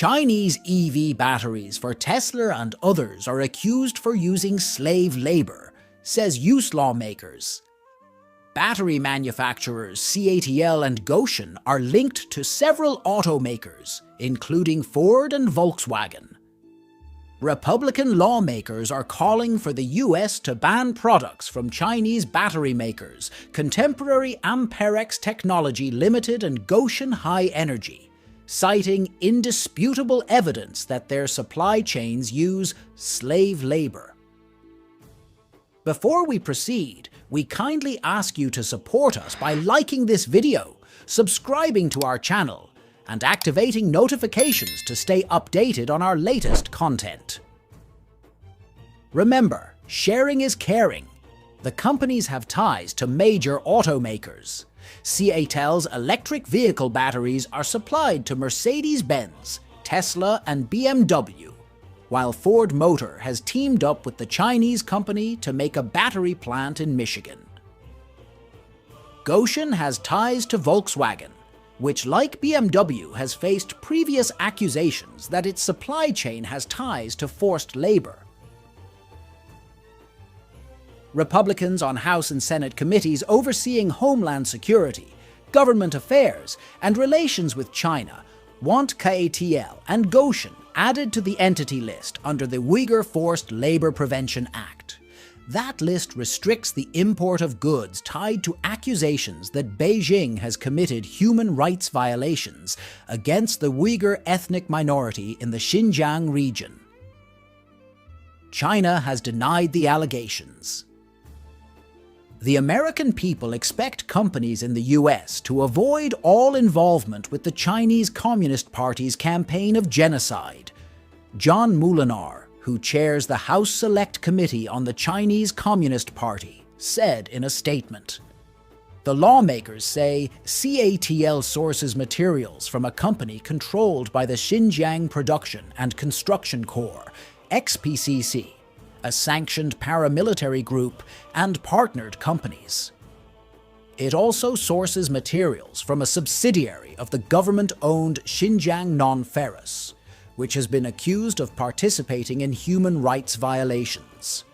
Chinese EV batteries for Tesla and others are accused for using slave labor, says Lawmakers. Battery manufacturers CATL and Gotion are linked to several automakers, including Ford and Volkswagen. Republican lawmakers are calling for the US to ban products from Chinese battery makers, Contemporary Amperex Technology Limited and Gotion High Energy, citing indisputable evidence that their supply chains use slave labor. Before we proceed, we kindly ask you to support us by liking this video, subscribing to our channel, and activating notifications to stay updated on our latest content. Remember, sharing is caring. The companies have ties to major automakers. CATL's electric vehicle batteries are supplied to Mercedes-Benz, Tesla, and BMW, while Ford Motor has teamed up with the Chinese company to make a battery plant in Michigan. Gotion has ties to Volkswagen, which, like BMW, has faced previous accusations that its supply chain has ties to forced labor. Republicans on House and Senate committees overseeing Homeland Security, government affairs, and relations with China want CATL and Gotion added to the Entity List under the Uyghur Forced Labor Prevention Act. That list restricts the import of goods tied to accusations that Beijing has committed human rights violations against the Uyghur ethnic minority in the Xinjiang region. China has denied the allegations. The American people expect companies in the US to avoid all involvement with the Chinese Communist Party's campaign of genocide. John Molinar, who chairs the House Select Committee on the Chinese Communist Party, said in a statement. The lawmakers say CATL sources materials from a company controlled by the Xinjiang Production and Construction Corps, XPCC, a sanctioned paramilitary group, and partnered companies. It also sources materials from a subsidiary of the government-owned Xinjiang Non-Ferrous, which has been accused of participating in human rights violations.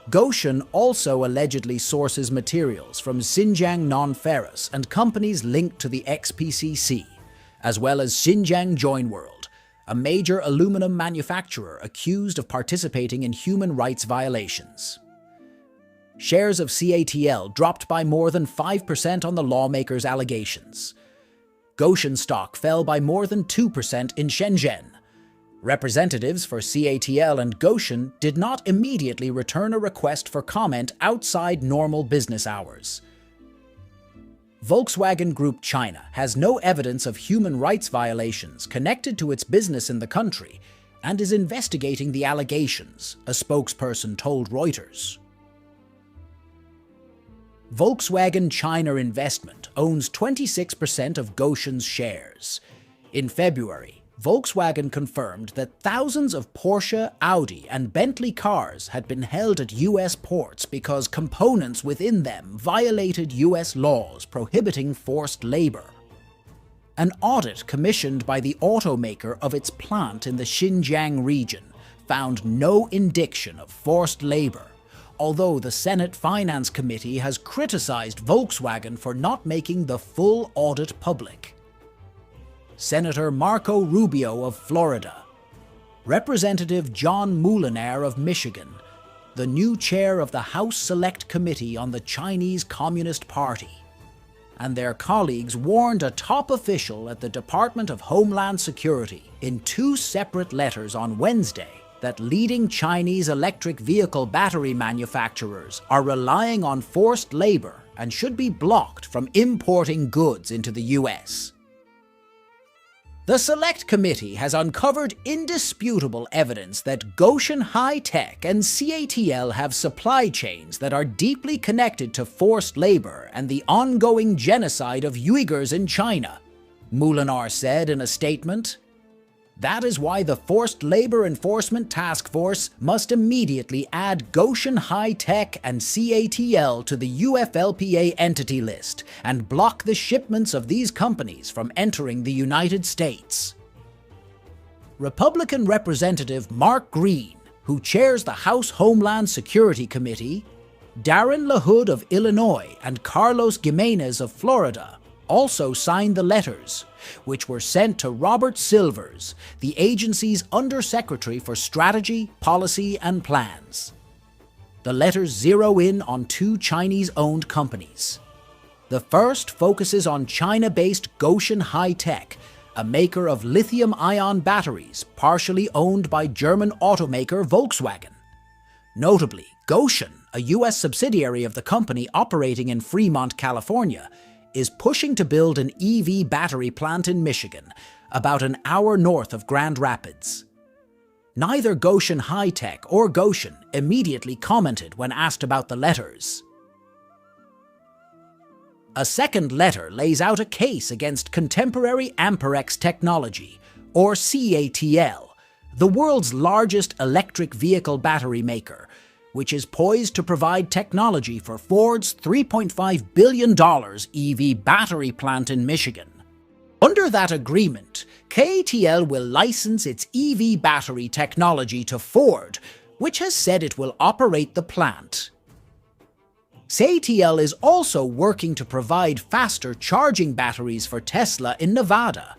Gotion also allegedly sources materials from Xinjiang Non-Ferrous and companies linked to the XPCC, as well as Xinjiang Joinworld, a major aluminum manufacturer accused of participating in human rights violations. Shares of CATL dropped by more than 5% on the lawmakers' allegations. Gotion stock fell by more than 2% in Shenzhen. Representatives for CATL and Gotion did not immediately return a request for comment outside normal business hours. Volkswagen Group China has no evidence of human rights violations connected to its business in the country and is investigating the allegations, a spokesperson told Reuters. Volkswagen China Investment owns 26% of Gotion's shares. In February, Volkswagen confirmed that thousands of Porsche, Audi, and Bentley cars had been held at US ports because components within them violated US laws prohibiting forced labor. An audit commissioned by the automaker of its plant in the Xinjiang region found no indication of forced labor, although the Senate Finance Committee has criticized Volkswagen for not making the full audit public. Senator Marco Rubio of Florida, Representative John Molinar of Michigan, the new chair of the House Select Committee on the Chinese Communist Party, and their colleagues warned a top official at the Department of Homeland Security in 2 separate letters on Wednesday that leading Chinese electric vehicle battery manufacturers are relying on forced labor and should be blocked from importing goods into the US. The Select Committee has uncovered indisputable evidence that Gotion High Tech and CATL have supply chains that are deeply connected to forced labor and the ongoing genocide of Uyghurs in China, Molinar said in a statement. That is why the Forced Labor Enforcement Task Force must immediately add Gotion High Tech and CATL to the UFLPA Entity List and block the shipments of these companies from entering the United States. Republican Representative Mark Green, who chairs the House Homeland Security Committee, Darren LaHood of Illinois, and Carlos Gimenez of Florida also signed the letters, which were sent to Robert Silvers, the agency's Undersecretary for Strategy, Policy, and Plans. The letters zero in on two Chinese-owned companies. The first focuses on China-based Gotion High-Tech, a maker of lithium-ion batteries partially owned by German automaker Volkswagen. Notably, Gotion, a U.S. subsidiary of the company operating in Fremont, California, is pushing to build an EV battery plant in Michigan, about an hour north of Grand Rapids. Neither Gotion High-Tech or Gotion immediately commented when asked about the letters. A second letter lays out a case against Contemporary Amperex Technology, or CATL, the world's largest electric vehicle battery maker, which is poised to provide technology for Ford's $3.5 billion EV battery plant in Michigan. Under that agreement, CATL will license its EV battery technology to Ford, which has said it will operate the plant. CATL is also working to provide faster charging batteries for Tesla in Nevada.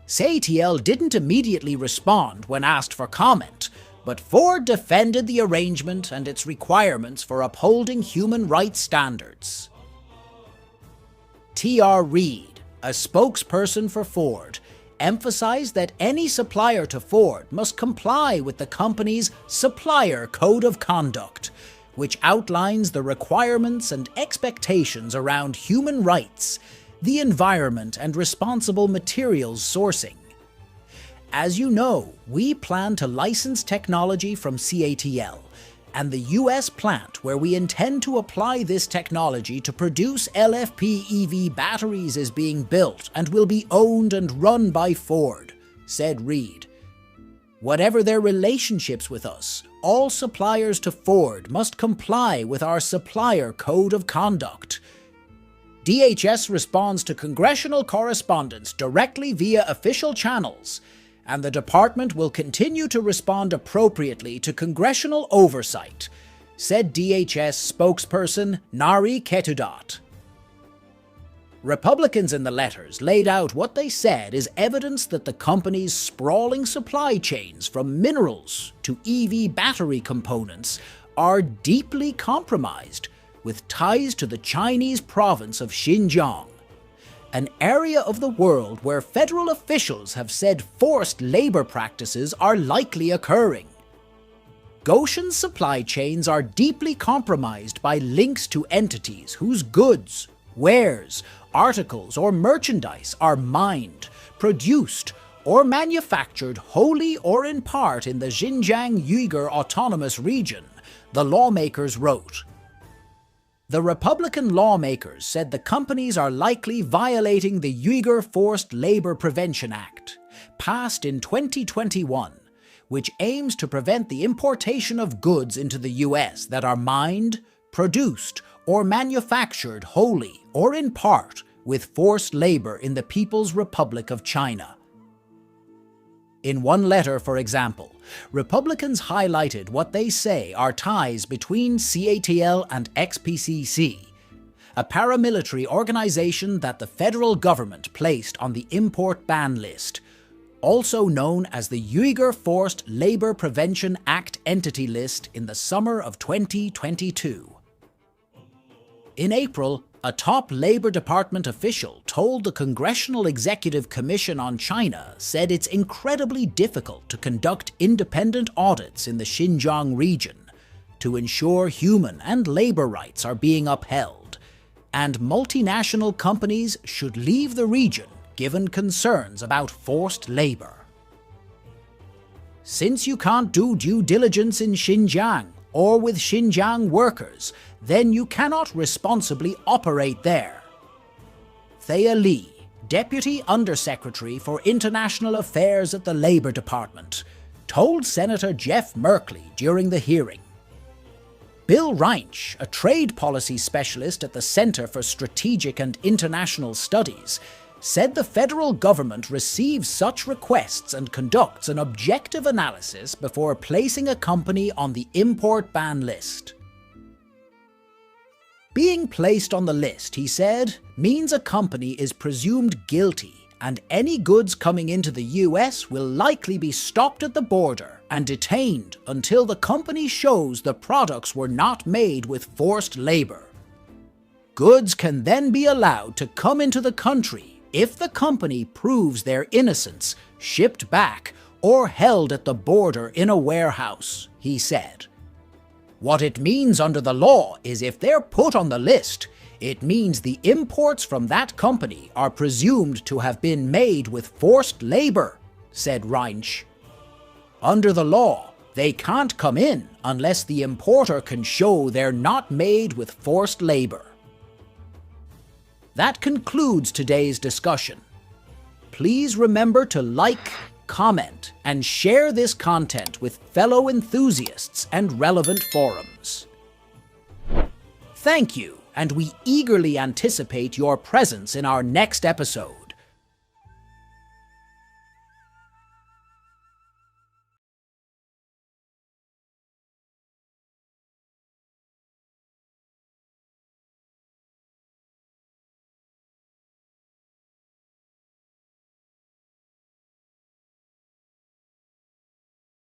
CATL didn't immediately respond when asked for comment, but Ford defended the arrangement and its requirements for upholding human rights standards. T.R. Reid, a spokesperson for Ford, emphasized that any supplier to Ford must comply with the company's Supplier Code of Conduct, which outlines the requirements and expectations around human rights, the environment, and responsible materials sourcing. As you know, we plan to license technology from CATL, and the U.S. plant where we intend to apply this technology to produce LFP EV batteries is being built and will be owned and run by Ford, said Reid. Whatever their relationships with us, all suppliers to Ford must comply with our Supplier Code of Conduct. DHS responds to congressional correspondence directly via official channels, and the department will continue to respond appropriately to congressional oversight, said DHS spokesperson Nari Ketudat. Republicans in the letters laid out what they said is evidence that the company's sprawling supply chains from minerals to EV battery components are deeply compromised, with ties to the Chinese province of Xinjiang, an area of the world where federal officials have said forced labor practices are likely occurring. Gotion's supply chains are deeply compromised by links to entities whose goods, wares, articles, or merchandise are mined, produced, or manufactured wholly or in part in the Xinjiang Uyghur Autonomous Region, the lawmakers wrote. The Republican lawmakers said the companies are likely violating the Uyghur Forced Labor Prevention Act, passed in 2021, which aims to prevent the importation of goods into the U.S. that are mined, produced, or manufactured wholly or in part with forced labor in the People's Republic of China. In one letter, for example, Republicans highlighted what they say are ties between CATL and XPCC, a paramilitary organization that the federal government placed on the import ban list, also known as the Uyghur Forced Labor Prevention Act Entity List, in the summer of 2022. In April, a top Labor Department official told the Congressional Executive Commission on China said it's incredibly difficult to conduct independent audits in the Xinjiang region to ensure human and labor rights are being upheld, and multinational companies should leave the region given concerns about forced labor. Since you can't do due diligence in Xinjiang or with Xinjiang workers, then you cannot responsibly operate there. Thea Lee, Deputy Undersecretary for International Affairs at the Labor Department, told Senator Jeff Merkley during the hearing. Bill Reinsch, a trade policy specialist at the Center for Strategic and International Studies, said the federal government receives such requests and conducts an objective analysis before placing a company on the import ban list. Being placed on the list, he said, means a company is presumed guilty and any goods coming into the US will likely be stopped at the border and detained until the company shows the products were not made with forced labor. Goods can then be allowed to come into the country if the company proves their innocence, shipped back, or held at the border in a warehouse, he said. What it means under the law is if they're put on the list, it means the imports from that company are presumed to have been made with forced labor, said Reinsch. Under the law, they can't come in unless the importer can show they're not made with forced labor. That concludes today's discussion. Please remember to like, comment, and share this content with fellow enthusiasts and relevant forums. Thank you, and we eagerly anticipate your presence in our next episode.